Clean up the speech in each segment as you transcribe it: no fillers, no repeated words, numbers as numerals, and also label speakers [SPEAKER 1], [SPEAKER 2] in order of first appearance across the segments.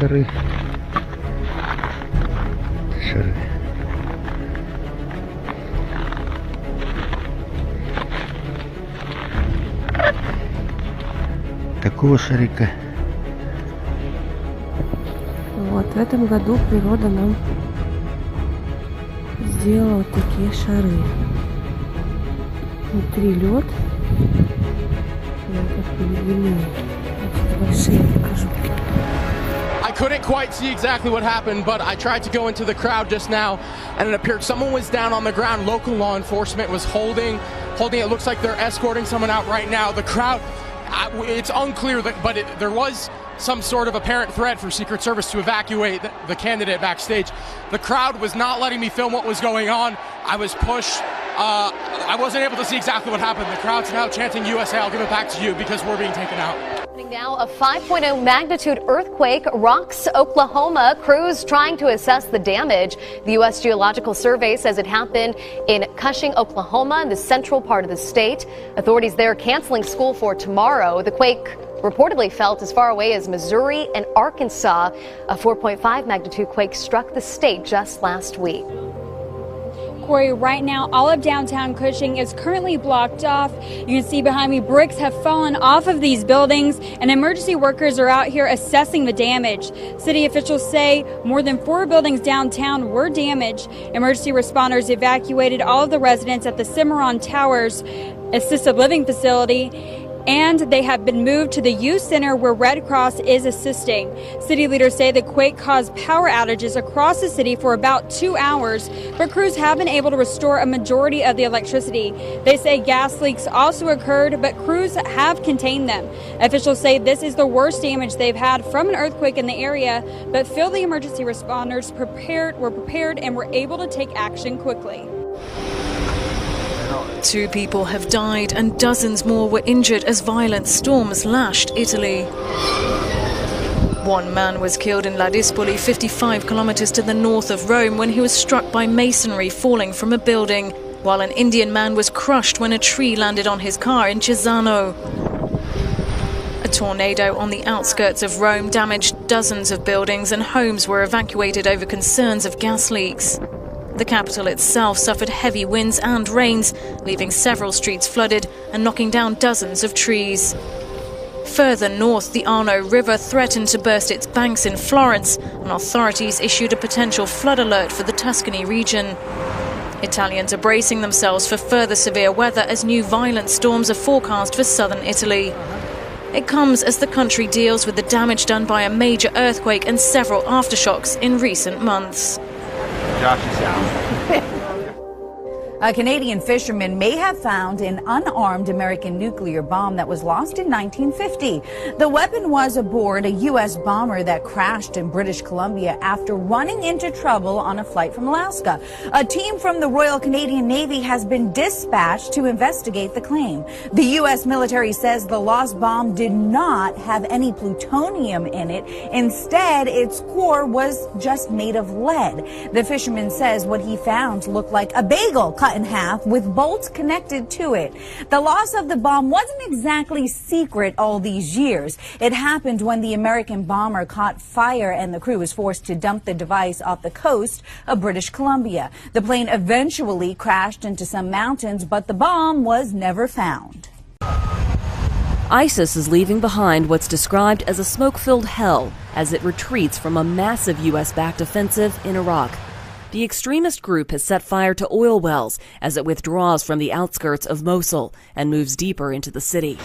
[SPEAKER 1] шары. Шары. Такого шарика.
[SPEAKER 2] Вот, в этом году природа нам сделала вот такие шары. Внутри лед.
[SPEAKER 3] I couldn't quite see exactly what happened, but I tried to go into the crowd just now, and it appeared someone was down on the ground. Local law enforcement was holding. It looks like they're escorting someone out right now. The crowd, it's unclear, but there was some sort of apparent threat for Secret Service to evacuate the candidate backstage. The crowd was not letting me film what was going on. I was pushed. I wasn't able to see exactly what happened. The crowd's now chanting USA. I'll give it back to you because we're being taken out.
[SPEAKER 4] Now, a 5.0 magnitude earthquake rocks Oklahoma. Crews trying to assess the damage. The U.S. Geological Survey says it happened in Cushing, Oklahoma, in the central part of the state. Authorities there canceling school for tomorrow. The quake reportedly felt as far away as Missouri and Arkansas. A 4.5 magnitude quake struck the state just last week.
[SPEAKER 5] Corey, right now, all of downtown Cushing is currently blocked off. You can see behind me, bricks have fallen off of these buildings, and emergency workers are out here assessing the damage. City officials say more than 4 buildings downtown were damaged. Emergency responders evacuated all of the residents at the Cimarron Towers assisted living facility, and they have been moved to the youth center where Red Cross is assisting. City leaders say the quake caused power outages across the city for about 2 hours, but crews have been able to restore a majority of the electricity. They say gas leaks also occurred, but crews have contained them. Officials say this is the worst damage they've had from an earthquake in the area, but feel the emergency responders were prepared and were able to take action quickly.
[SPEAKER 6] 2 people have died and dozens more were injured as violent storms lashed Italy. 1 man was killed in Ladispoli, 55 kilometers to the north of Rome, when he was struck by masonry falling from a building, while an Indian man was crushed when a tree landed on his car in Cesano. A tornado on the outskirts of Rome damaged dozens of buildings, and homes were evacuated over concerns of gas leaks. The capital itself suffered heavy winds and rains, leaving several streets flooded and knocking down dozens of trees. Further north, the Arno River threatened to burst its banks in Florence, and authorities issued a potential flood alert for the Tuscany region. Italians are bracing themselves for further severe weather as new violent storms are forecast for southern Italy. It comes as the country deals with the damage done by a major earthquake and several aftershocks in recent months.
[SPEAKER 7] A Canadian fisherman may have found an unarmed American nuclear bomb that was lost in 1950. The weapon was aboard a U.S. bomber that crashed in British Columbia after running into trouble on a flight from Alaska. A team from the Royal Canadian Navy has been dispatched to investigate the claim. The U.S. military says the lost bomb did not have any plutonium in it. Instead, its core was just made of lead. The fisherman says what he found looked like a bagel cut in half with bolts connected to it. The loss of the bomb wasn't exactly secret all these years. It happened when the American bomber caught fire and the crew was forced to dump the device off the coast of British Columbia. The plane eventually crashed into some mountains, but the bomb was never found.
[SPEAKER 8] ISIS is leaving behind what's described as a smoke-filled hell as it retreats from a massive U.S.-backed offensive in Iraq. The extremist group has set fire to oil wells as it withdraws from the outskirts of Mosul and moves deeper into the city.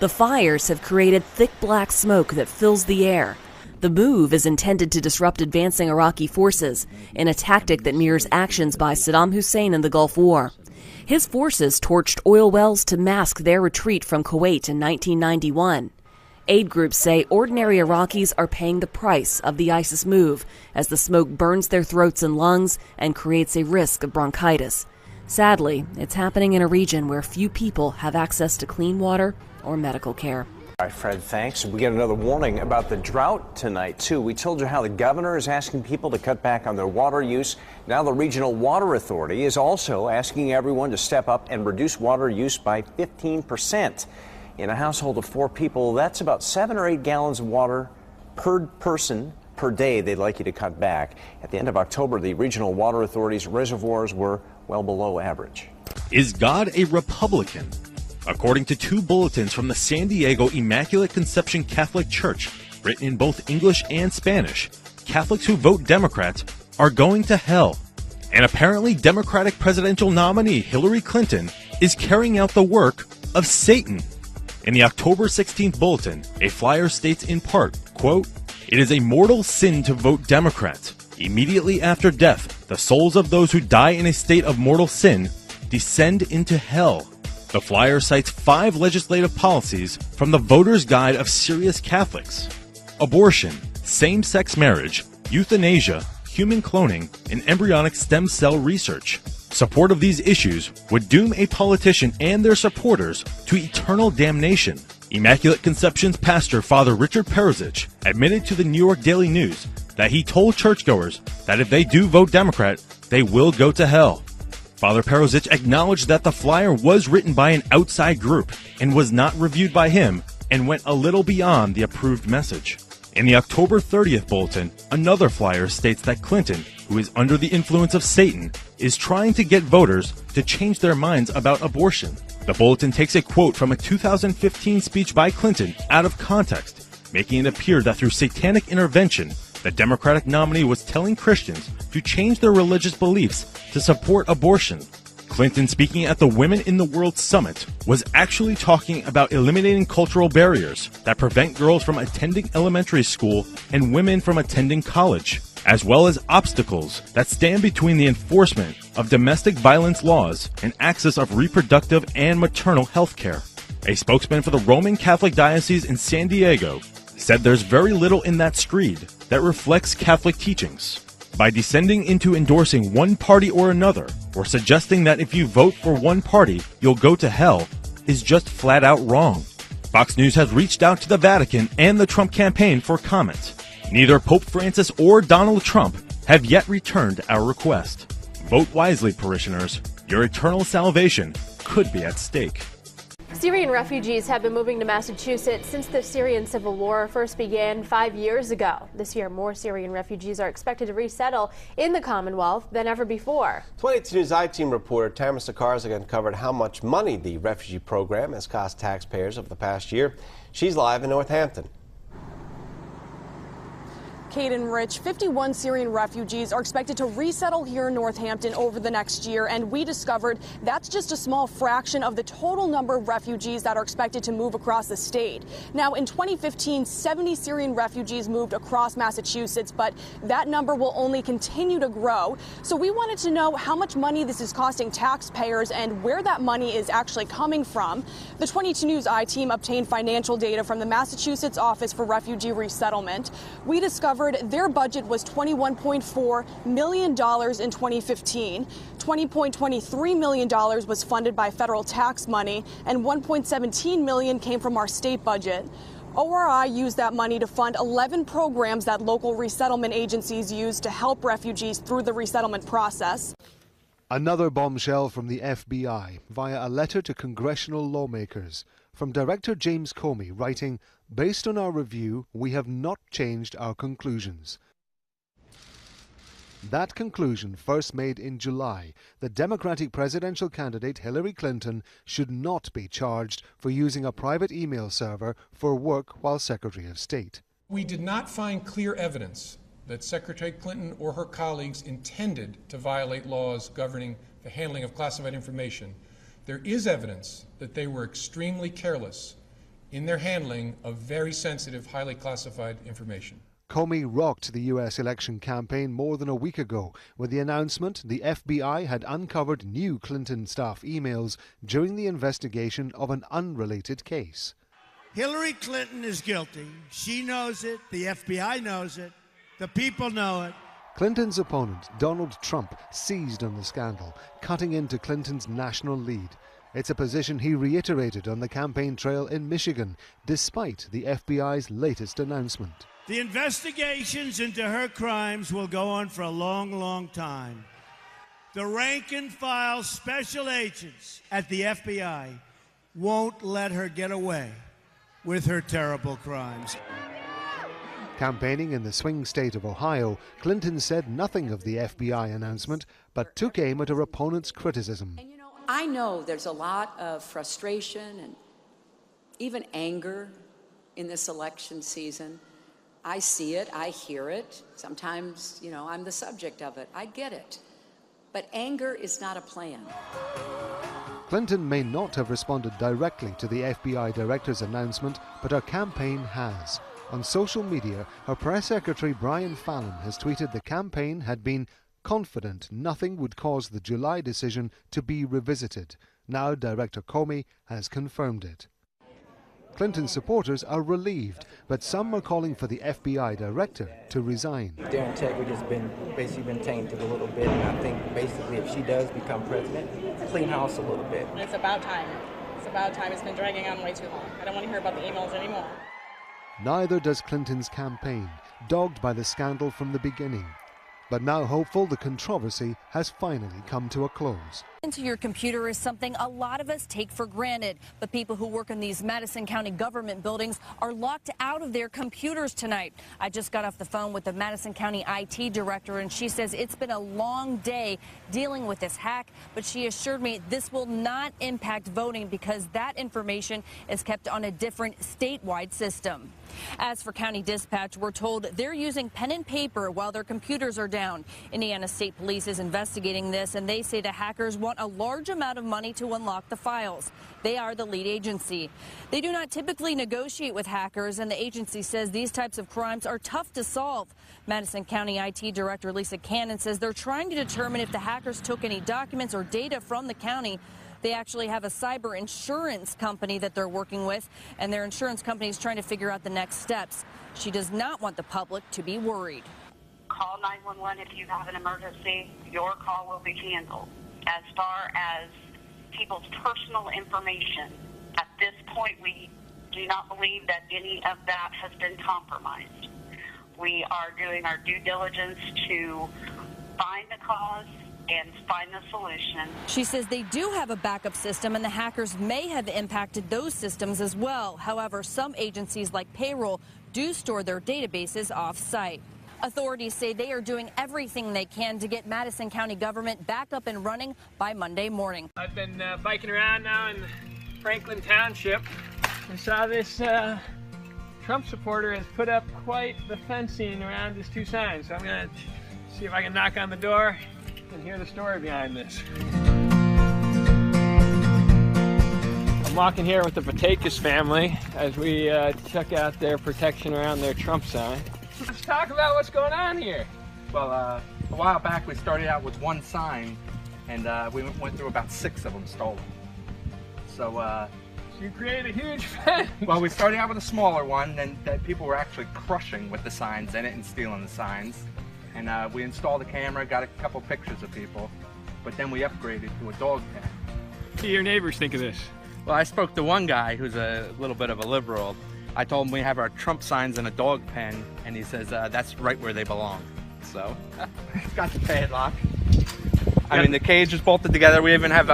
[SPEAKER 8] The fires have created thick black smoke that fills the air. The move is intended to disrupt advancing Iraqi forces in a tactic that mirrors actions by Saddam Hussein in the Gulf War. His forces torched oil wells to mask their retreat from Kuwait in 1991. Aid groups say ordinary Iraqis are paying the price of the ISIS move as the smoke burns their throats and lungs and creates a risk of bronchitis. Sadly, it's happening in a region where few people have access to clean water or medical care.
[SPEAKER 9] All right, Fred, thanks. We get another warning about the drought tonight, too. We told you how the governor is asking people to cut back on their water use. Now the Regional Water Authority is also asking everyone to step up and reduce water use by 15%. In a household of 4 people, that's about 7 or 8 gallons of water per person per day they'd like you to cut back. At the end of October, the regional water authorities' reservoirs were well below average.
[SPEAKER 10] Is God a Republican? According to two bulletins from the San Diego Immaculate Conception Catholic Church, written in both English and Spanish, Catholics who vote Democrat are going to hell. And apparently Democratic presidential nominee Hillary Clinton is carrying out the work of Satan. In the October 16th bulletin, a flyer states in part, quote, "It is a mortal sin to vote Democrat. Immediately after death, the souls of those who die in a state of mortal sin descend into hell." The flyer cites 5 legislative policies from the Voter's Guide of Serious Catholics: abortion, same-sex marriage, euthanasia, human cloning, and embryonic stem cell research. Support of these issues would doom a politician and their supporters to eternal damnation. Immaculate Conception's pastor, Father Richard Perozich, admitted to the New York Daily News that he told churchgoers that if they do vote Democrat, they will go to hell. Father Perozich acknowledged that the flyer was written by an outside group and was not reviewed by him, and went a little beyond the approved message. In the October 30th bulletin, another flyer states that Clinton, who is under the influence of Satan, is trying to get voters to change their minds about abortion. The bulletin takes a quote from a 2015 speech by Clinton out of context, making it appear that through satanic intervention, the Democratic nominee was telling Christians to change their religious beliefs to support abortion. Clinton, speaking at the Women in the World Summit, was actually talking about eliminating cultural barriers that prevent girls from attending elementary school and women from attending college, as well as obstacles that stand between the enforcement of domestic violence laws and access of reproductive and maternal health care. A spokesman for the Roman Catholic Diocese in San Diego said there's very little in that screed that reflects Catholic teachings. By descending into endorsing one party or another, or suggesting that if you vote for one party, you'll go to hell, is just flat out wrong. Fox News has reached out to the Vatican and the Trump campaign for comment. Neither Pope Francis or Donald Trump have yet returned our request. Vote wisely, parishioners. Your eternal salvation could be at stake.
[SPEAKER 11] Syrian refugees have been moving to Massachusetts since the Syrian civil war first began 5 years ago. This year, more Syrian refugees are expected to resettle in the Commonwealth than ever before.
[SPEAKER 12] 22 News I-Team reporter Tamara Sakarsik uncovered how much money the refugee program has cost taxpayers over the past year. She's live in Northampton.
[SPEAKER 13] Kate and Rich, 51 Syrian refugees are expected to resettle here in Northampton over the next year, and we discovered that's just a small fraction of the total number of refugees that are expected to move across the state. Now, in 2015, 70 Syrian refugees moved across Massachusetts, but that number will only continue to grow. So we wanted to know how much money this is costing taxpayers and where that money is actually coming from. The 22 News I-Team obtained financial data from the Massachusetts Office for Refugee Resettlement. We discovered their budget was $21.4 million in 2015. $20.23 million was funded by federal tax money, and $1.17 million came from our state budget. ORI used that money to fund 11 programs that local resettlement agencies use to help refugees through the resettlement process.
[SPEAKER 14] Another bombshell from the FBI via a letter to congressional lawmakers. From Director James Comey writing, "Based on our review, we have not changed our conclusions." That conclusion, first made in July, the Democratic presidential candidate Hillary Clinton should not be charged for using a private email server for work while Secretary of State.
[SPEAKER 15] We did not find clear evidence that Secretary Clinton or her colleagues intended to violate laws governing the handling of classified information. There is evidence that they were extremely careless in their handling of very sensitive, highly classified information.
[SPEAKER 14] Comey rocked the U.S. election campaign more than a week ago with the announcement the FBI had uncovered new Clinton staff emails during the investigation of an unrelated case.
[SPEAKER 16] Hillary Clinton is guilty. She knows it. The FBI knows it. The people know it.
[SPEAKER 14] Clinton's opponent, Donald Trump, seized on the scandal, cutting into Clinton's national lead. It's a position he reiterated on the campaign trail in Michigan, despite the FBI's latest announcement.
[SPEAKER 16] The investigations into her crimes will go on for a long, long time. The rank-and-file special agents at the FBI won't let her get away with her terrible crimes.
[SPEAKER 14] Campaigning in the swing state of Ohio, Clinton said nothing of the FBI announcement, but took aim at her opponent's criticism.
[SPEAKER 17] I know there's a lot of frustration and even anger in this election season. I see it, I hear it. Sometimes, I'm the subject of it. I get it. But anger is not a plan.
[SPEAKER 14] Clinton may not have responded directly to the FBI director's announcement, but her campaign has. On social media, her press secretary Brian Fallon has tweeted the campaign had been confident nothing would cause the July decision to be revisited. Now Director Comey has confirmed it. Clinton's supporters are relieved, but some are calling for the FBI director to resign.
[SPEAKER 18] Their integrity has basically been tainted a little bit, and I think basically if she does become president, clean house a little bit.
[SPEAKER 19] It's about time. It's about time. It's been dragging on way too long. I don't want to hear about the emails anymore.
[SPEAKER 14] Neither does Clinton's campaign, dogged by the scandal from the beginning. But now hopeful the controversy has finally come to a close.
[SPEAKER 20] Into your computer is something a lot of us take for granted, but people who work in these Madison County government buildings are locked out of their computers tonight. I just got off the phone with the Madison County IT director, and she says it's been a long day dealing with this hack, but she assured me this will not impact voting because that information is kept on a different statewide system. As for County Dispatch, we're told they're using pen and paper while their computers are down. Indiana State Police is investigating this, and they say the hackers want a large amount of money to unlock the files. They are the lead agency. They do not typically negotiate with hackers, and the agency says these types of crimes are tough to solve. Madison County IT Director Lisa Cannon says they're trying to determine if the hackers took any documents or data from the county. They actually have a cyber insurance company that they're working with, and their insurance company is trying to figure out the next steps. She does not want the public to be worried.
[SPEAKER 21] Call 911 if you have an emergency. Your call will be handled. As far as people's personal information, at this point, we do not believe that any of that has been compromised. We are doing our due diligence to find the cause and find the solution.
[SPEAKER 20] She says they do have a backup system, and the hackers may have impacted those systems as well. However, some agencies like payroll do store their databases off-site. Authorities say they are doing everything they can to get Madison County government back up and running by Monday morning.
[SPEAKER 22] I've been biking around now in Franklin Township and saw this Trump supporter has put up quite the fencing around his two signs. So I'm going to see if I can knock on the door and hear the story behind this. I'm walking here with the Patakis family as we check out their protection around their Trump sign. Let's talk about what's going on here.
[SPEAKER 3] Well, a while back we started out with one sign, and we went through about 6 of them stolen. So
[SPEAKER 22] you created a huge fence.
[SPEAKER 3] Well, we started out with a smaller one, and that people were actually crushing with the signs in it and stealing the signs. And we installed a camera, got a couple pictures of people, but then we upgraded to a dog pen.
[SPEAKER 22] What do your neighbors think of this?
[SPEAKER 3] Well, I spoke to one guy who's a little bit of a liberal. I told him we have our Trump signs in a dog pen, and he says that's right where they belong. So, it's got the padlock. I mean, the cage is bolted together. We even have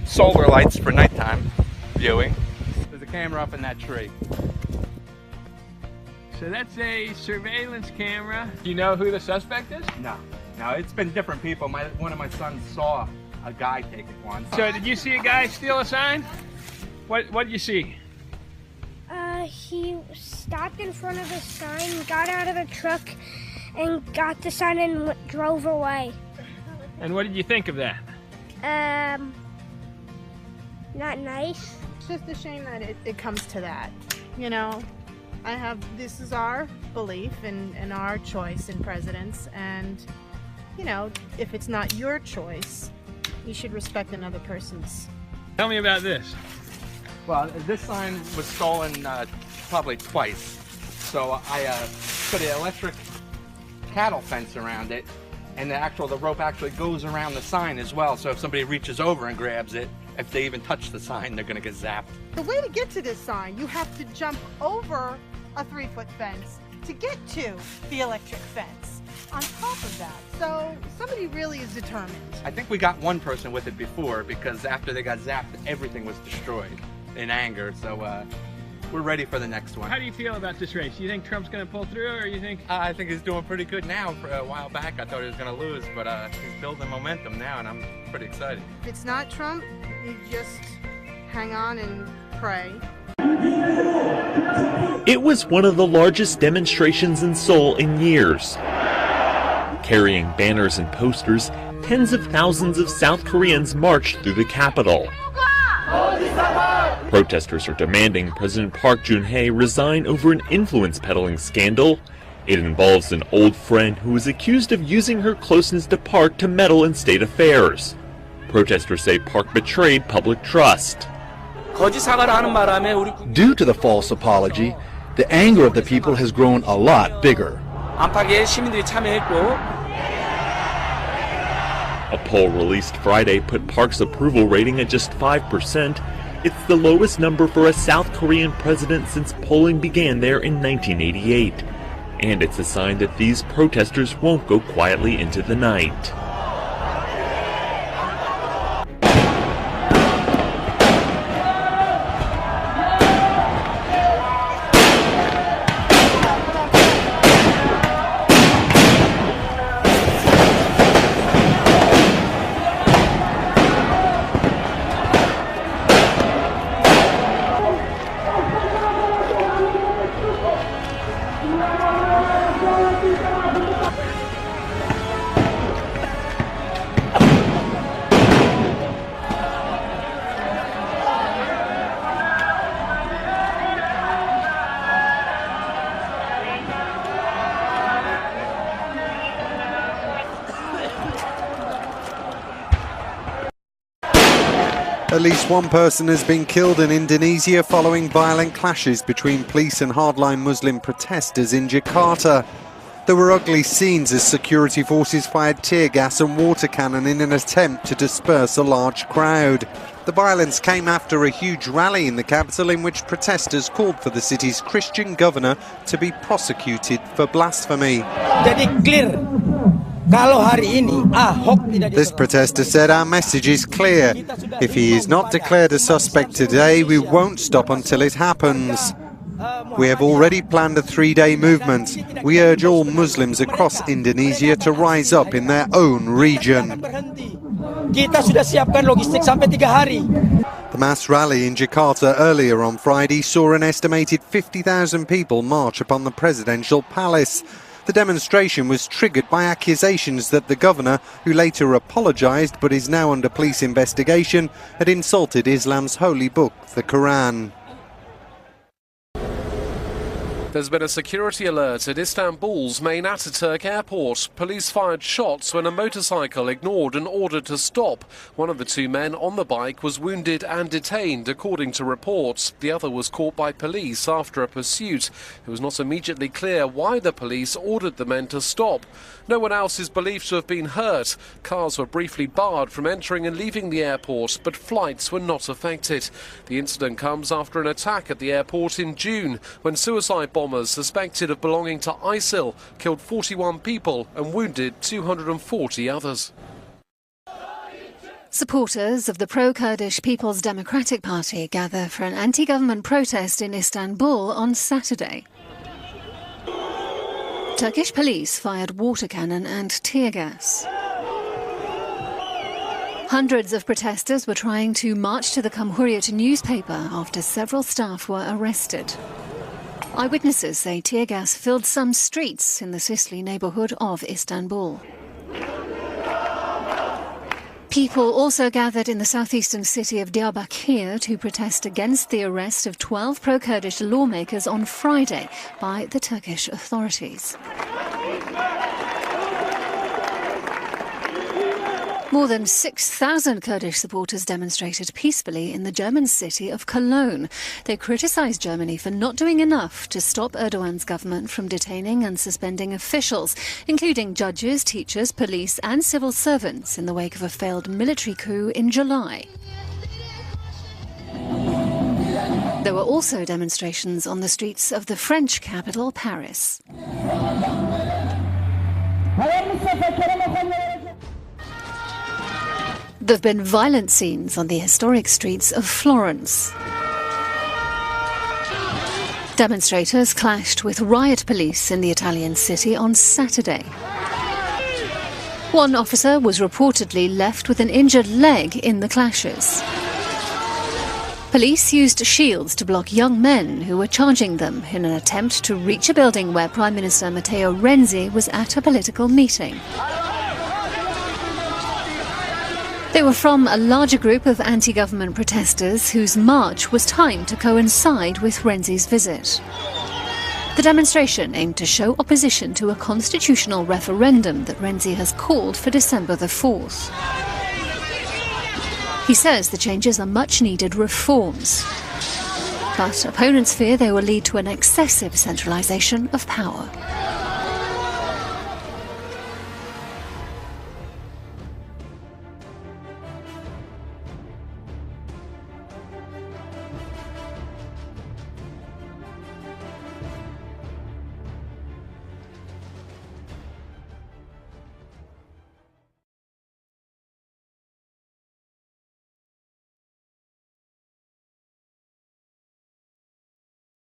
[SPEAKER 3] solar lights for nighttime viewing. There's a camera up in that tree.
[SPEAKER 22] So that's a surveillance camera. Do you know who the suspect is?
[SPEAKER 3] No, it's been different people. One of my sons saw a guy take it once.
[SPEAKER 22] So did you see a guy steal a sign? What did you see?
[SPEAKER 23] He stopped in front of a sign, got out of the truck, and got the sign and drove away.
[SPEAKER 22] And what did you think of that?
[SPEAKER 23] Not nice.
[SPEAKER 24] It's just a shame that it comes to that. You know, this is our belief and our choice in presidents, and, you know, if it's not your choice, you should respect another person's.
[SPEAKER 22] Tell me about this.
[SPEAKER 3] Well, this sign was stolen probably twice. So I put an electric cattle fence around it, and the rope actually goes around the sign as well. So if somebody reaches over and grabs it, if they even touch the sign, they're going to get zapped.
[SPEAKER 24] The way to get to this sign, you have to jump over a 3-foot fence to get to the electric fence on top of that. So somebody really is determined.
[SPEAKER 3] I think we got one person with it before, because after they got zapped, everything was destroyed in anger. So
[SPEAKER 1] we're ready for the next one.
[SPEAKER 22] How do you feel about this race? Do you think Trump's going to pull through, or you think?
[SPEAKER 1] I think he's doing pretty good now. For a while back, I thought he was going to lose, but he's building momentum now, and I'm pretty excited.
[SPEAKER 24] If it's not Trump, you just hang on and pray.
[SPEAKER 10] It was one of the largest demonstrations in Seoul in years. Carrying banners and posters, tens of thousands of South Koreans marched through the capital. Protesters are demanding President Park Geun-hye resign over an influence peddling scandal. It involves an old friend who is accused of using her closeness to Park to meddle in state affairs. Protesters say Park betrayed public trust.
[SPEAKER 2] Due to the false apology, the anger of the people has grown a lot bigger.
[SPEAKER 10] A poll released Friday put Park's approval rating at just 5%. It's the lowest number for a South Korean president since polling began there in 1988. And it's a sign that these protesters won't go quietly into the night.
[SPEAKER 4] At least one person has been killed in Indonesia following violent clashes between police and hardline Muslim protesters in Jakarta. There were ugly scenes as security forces fired tear gas and water cannon in an attempt to disperse a large crowd. The violence came after a huge rally in the capital in which protesters called for the city's Christian governor to be prosecuted for blasphemy. This protester said, "Our message is clear. If he is not declared a suspect today, we won't stop until it happens. We have already planned a 3-day movement. We urge all Muslims across Indonesia to rise up in their own region." The mass rally in Jakarta earlier on Friday saw an estimated 50,000 people march upon the presidential palace. The demonstration was triggered by accusations that the governor, who later apologised but is now under police investigation, had insulted Islam's holy book, the Quran.
[SPEAKER 5] There's been a security alert at Istanbul's main Ataturk airport. Police fired shots when a motorcycle ignored an order to stop. One of the two men on the bike was wounded and detained, according to reports. The other was caught by police after a pursuit. It was not immediately clear why the police ordered the men to stop. No one else is believed to have been hurt. Cars were briefly barred from entering and leaving the airport, but flights were not affected. The incident comes after an attack at the airport in June, when suicide bombers suspected of belonging to ISIL killed 41 people and wounded 240 others.
[SPEAKER 25] Supporters of the pro-Kurdish People's Democratic Party gather for an anti-government protest in Istanbul on Saturday. Turkish police fired water cannon and tear gas. Hundreds of protesters were trying to march to the Cumhuriyet newspaper after several staff were arrested. Eyewitnesses say tear gas filled some streets in the Sisli neighbourhood of Istanbul. People also gathered in the southeastern city of Diyarbakir to protest against the arrest of 12 pro-Kurdish lawmakers on Friday by the Turkish authorities. More than 6,000 Kurdish supporters demonstrated peacefully in the German city of Cologne. They criticised Germany for not doing enough to stop Erdogan's government from detaining and suspending officials, including judges, teachers, police and civil servants in the wake of a failed military coup in July. There were also demonstrations on the streets of the French capital, Paris. There have been violent scenes on the historic streets of Florence. Demonstrators clashed with riot police in the Italian city on Saturday. One officer was reportedly left with an injured leg in the clashes. Police used shields to block young men who were charging them in an attempt to reach a building where Prime Minister Matteo Renzi was at a political meeting. They were from a larger group of anti-government protesters whose march was timed to coincide with Renzi's visit. The demonstration aimed to show opposition to a constitutional referendum that Renzi has called for December the 4th. He says the changes are much-needed reforms, but opponents fear they will lead to an excessive centralisation of power.